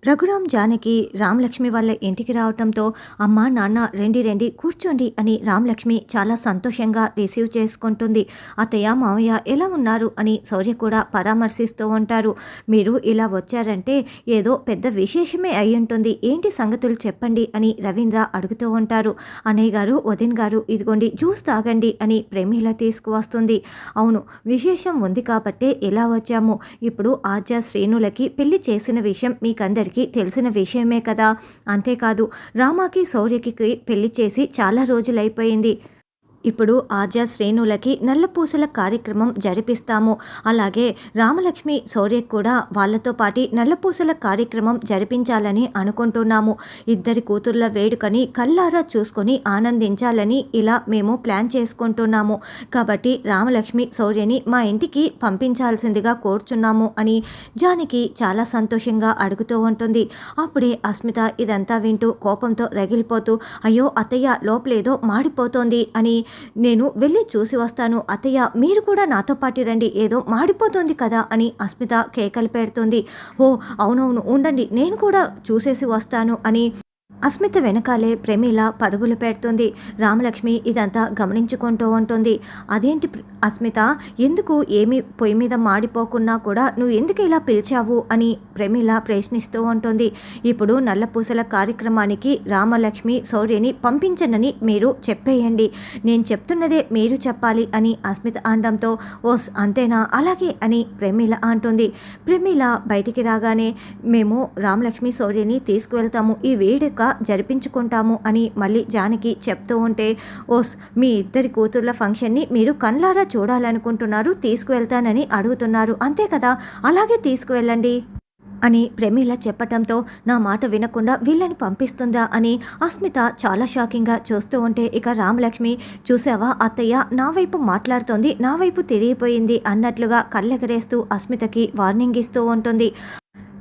రఘురామ్ జానకి రామలక్ష్మి వాళ్ళ ఇంటికి రావటంతో అమ్మ నాన్న రండి రండి కూర్చోండి అని రామలక్ష్మి చాలా సంతోషంగా రిసీవ్ చేసుకుంటుంది. అత్తయ్య మామయ్య ఎలా ఉన్నారు అని శౌర్య కూడా పరామర్శిస్తూ ఉంటారు. మీరు ఇలా వచ్చారంటే ఏదో పెద్ద విశేషమే అయి ఉంటుంది, ఏంటి సంగతులు చెప్పండి అని రవీంద్ర అడుగుతూ ఉంటారు. అన్నయ్య గారు వదిన్ గారు ఇదిగోండి జ్యూస్ తాగండి అని ప్రేమిల తీసుకువస్తుంది. అవును, విశేషం ఉంది కాబట్టే ఇలా వచ్చాము. ఇప్పుడు ఆద్య శ్రేణులకి పెళ్లి చేసిన విషయం మీకందరికీ తెలిసిన విషయమే కదా. అంతేకాదు రామాకి శౌర్యకి పెళ్లి చేసి చాలా రోజులైపోయింది. ఇప్పుడు ఆద్య శ్రేణులకి నల్లపూసల కార్యక్రమం జరిపిస్తాము. అలాగే రామలక్ష్మి శౌర్యకి కూడా వాళ్ళతో పాటు నల్లపూసల కార్యక్రమం జరిపించాలని అనుకుంటున్నాము. ఇద్దరి కూతుర్ల వేడుకని కళ్ళారా చూసుకొని ఆనందించాలని ఇలా మేము ప్లాన్ చేసుకుంటున్నాము. కాబట్టి రామలక్ష్మి శౌర్యని మా ఇంటికి పంపించాల్సిందిగా కోరుచున్నాము అని జానకి చాలా సంతోషంగా అడుగుతూ ఉంటుంది. అప్పుడే అస్మిత ఇదంతా వింటూ కోపంతో రగిలిపోతూ, అయ్యో అత్తయ్య లోపలేదో మాడిపోతోంది అని నేను వెళ్ళి చూసి వస్తాను, అత్తయ్య మీరు కూడా నాతో పాటు రండి, ఏదో మాడిపోతుంది కదా అని అస్మిత కేకలు పెడుతుంది. ఓ అవునవును ఉండండి, నేను కూడా చూసేసి వస్తాను అని అస్మిత వెనకాలే ప్రమీల పరుగులు పెడుతుంది. రామలక్ష్మి ఇదంతా గమనించుకుంటూ ఉంటుంది. అదేంటి అస్మిత, ఎందుకు ఏమీ పొయ్యి మీద మాడిపోకున్నా కూడా నువ్వు ఎందుకు ఇలా పిలిచావు అని ప్రమీల ప్రశ్నిస్తూ ఉంటుంది. ఇప్పుడు నల్లపూసల కార్యక్రమానికి రామలక్ష్మి శౌర్యని పంపించనని మీరు చెప్పేయండి, నేను చెప్తున్నదే మీరు చెప్పాలి అని అస్మిత అనడంతో ఓస్ అంతేనా, అలాగే అని ప్రమీల అంటుంది. ప్రమీల బయటికి రాగానే మేము రామలక్ష్మి శౌర్యని తీసుకువెళ్తాము, ఈ వేడుక జరిపించుకుంటాము అని మళ్ళీ జానకి చెప్తూ ఉంటే, ఓస్ మీ ఇద్దరి కూతుర్ల ఫంక్షన్ని మీరు కళ్ళారా చూడాలనుకుంటున్నారు, తీసుకువెళ్తానని అడుగుతున్నారు అంతే కదా, అలాగే తీసుకువెళ్ళండి అని ప్రమీల చెప్పటంతో నా మాట వినకుండా వీళ్ళని పంపిస్తుందా అని అస్మిత చాలా షాకింగ్గా చూస్తూ ఉంటే, ఇక రామలక్ష్మి చూసావా అత్తయ్య నా వైపు మాట్లాడుతోంది, నా వైపు తిరిగిపోయింది అన్నట్లుగా కళ్ళెగరేస్తూ అస్మితకి వార్నింగ్ ఇస్తూ ఉంటుంది.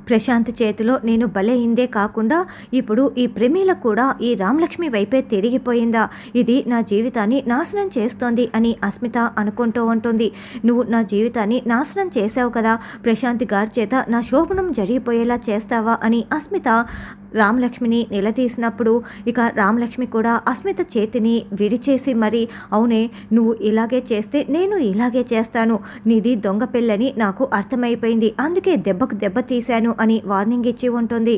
ప్రశాంత్ చేతిలో నేను బలైందే కాకుండా ఇప్పుడు ఈ ప్రమీల కూడా ఈ రామలక్ష్మి వైపే తిరిగిపోయిందా, ఇది నా జీవితాన్ని నాశనం చేస్తోంది అని అస్మిత అనుకుంటూ ఉంటుంది. నువ్వు నా జీవితాన్ని నాశనం చేసావు కదా, ప్రశాంత్ గారి చేత నా శోభనం జరిగిపోయేలా చేస్తావా అని అస్మిత రామలక్ష్మిని నిలదీసినప్పుడు ఇక రామలక్ష్మి కూడా అస్మిత చేతిని విడిచేసి మరి, అవునే నువ్వు ఇలాగే చేస్తే నేను ఇలాగే చేస్తాను, నీది దొంగ పెళ్ళని నాకు అర్థమైపోయింది, అందుకే దెబ్బకు దెబ్బ తీశాను అని వార్నింగ్ ఇచ్చి ఉంటుంది.